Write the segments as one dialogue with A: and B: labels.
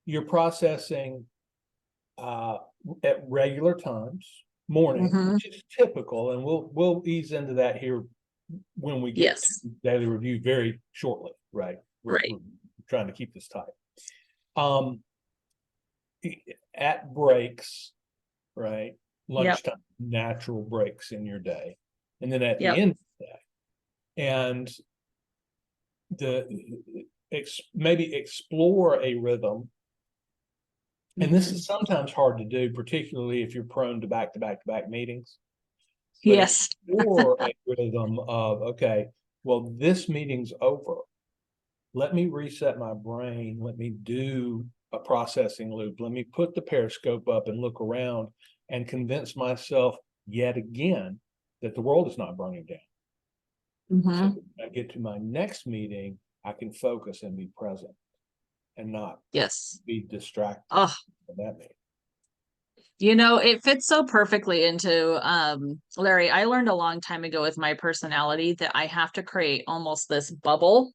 A: you're processing at regular times, morning, which is typical, and we'll ease into that here when we get to daily review very shortly, right? We're trying to keep this tight. At breaks, right? Lunchtime, natural breaks in your day, and then at the end of the day, and maybe explore a rhythm. And this is sometimes hard to do, particularly if you're prone to back-to-back meetings. But explore a rhythm of, okay, well, this meeting's over. Let me reset my brain. Let me do a processing loop. Let me put the periscope up and look around and convince myself yet again that the world is not burning down. So when I get to my next meeting, I can focus and be present and not be distracted by that meeting.
B: You know, it fits so perfectly into Larry, I learned a long time ago with my personality that I have to create almost this bubble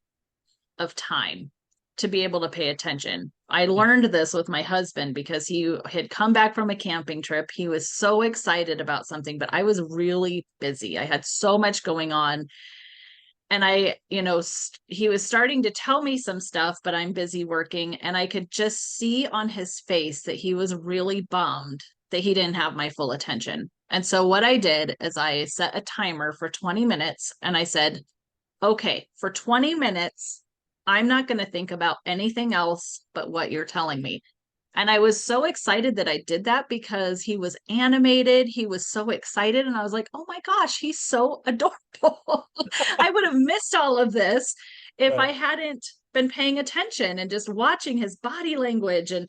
B: of time to be able to pay attention. I learned this with my husband because he had come back from a camping trip. He was so excited about something, but I was really busy. I had so much going on. And he was starting to tell me some stuff, but I'm busy working. And I could just see on his face that he was really bummed that he didn't have my full attention. And so what I did is I set a timer for 20 minutes and I said, okay, for 20 minutes, I'm not going to think about anything else but what you're telling me. And I was so excited that I did that because he was animated. He was so excited. And I was like, oh my gosh, he's so adorable. I would have missed all of this if I hadn't been paying attention and just watching his body language. And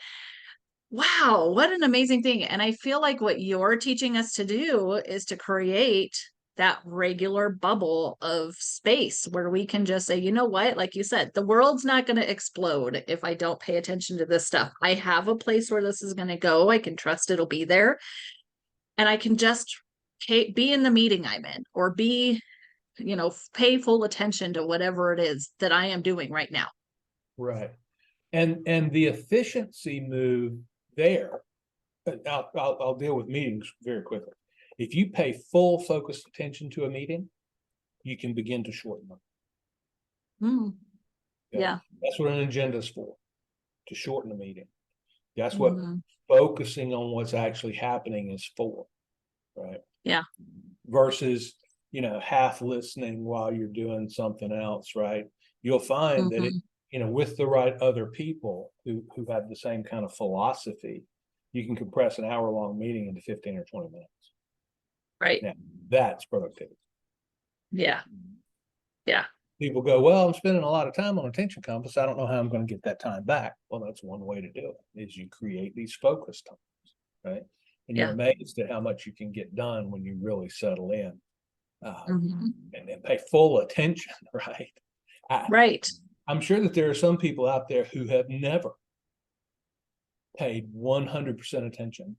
B: wow, what an amazing thing. And I feel like what you're teaching us to do is to create that regular bubble of space where we can just say, you know what, like you said, the world's not going to explode if I don't pay attention to this stuff. I have a place where this is going to go. I can trust it'll be there. And I can just be in the meeting I'm in or pay full attention to whatever it is that I am doing right now.
A: Right. And the efficiency move there, I'll deal with meetings very quickly. If you pay full focused attention to a meeting, you can begin to shorten them.
B: Yeah.
A: That's what an agenda is for, to shorten a meeting. That's what focusing on what's actually happening is for, right?
B: Yeah.
A: Versus, half listening while you're doing something else, right? You'll find that with the right other people who have the same kind of philosophy, you can compress an hour-long meeting into 15 or 20 minutes.
B: Right.
A: Now, that's productivity.
B: Yeah. Yeah.
A: People go, well, I'm spending a lot of time on attention compass. I don't know how I'm going to get that time back. Well, that's one way to do it, is you create these focus times, right? And you're amazed at how much you can get done when you really settle in and pay full attention, right?
B: Right.
A: I'm sure that there are some people out there who have never paid 100% attention.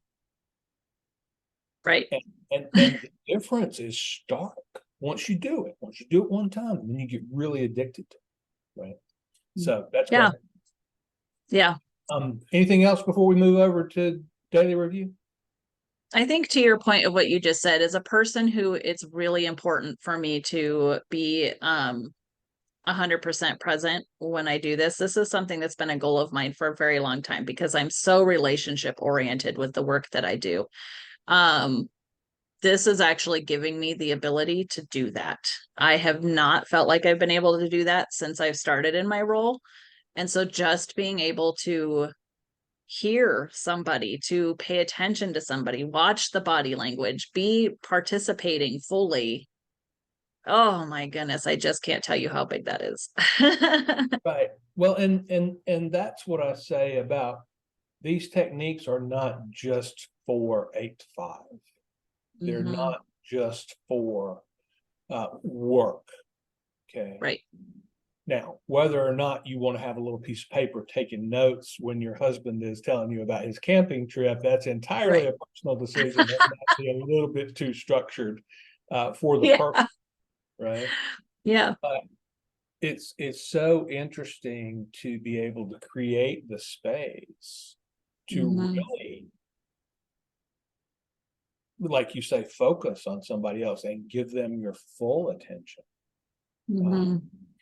B: Right.
A: And the difference is stark once you do it one time, and then you get really addicted to it, right? So that's great.
B: Yeah.
A: Anything else before we move over to daily review?
B: I think to your point of what you just said, as a person who it's really important for me to be 100% present when I do this. This is something that's been a goal of mine for a very long time because I'm so relationship oriented with the work that I do. This is actually giving me the ability to do that. I have not felt like I've been able to do that since I've started in my role. And so just being able to hear somebody, to pay attention to somebody, watch the body language, be participating fully. Oh my goodness, I just can't tell you how big that is.
A: Right. Well, and that's what I say about these techniques are not just for 8 to 5. They're not just for work. Okay.
B: Right.
A: Now, whether or not you want to have a little piece of paper taking notes when your husband is telling you about his camping trip, that's entirely a personal decision. That might be a little bit too structured for the purpose, right?
B: Yeah.
A: But it's so interesting to be able to create the space space to really, like you say, focus on somebody else and give them your full attention.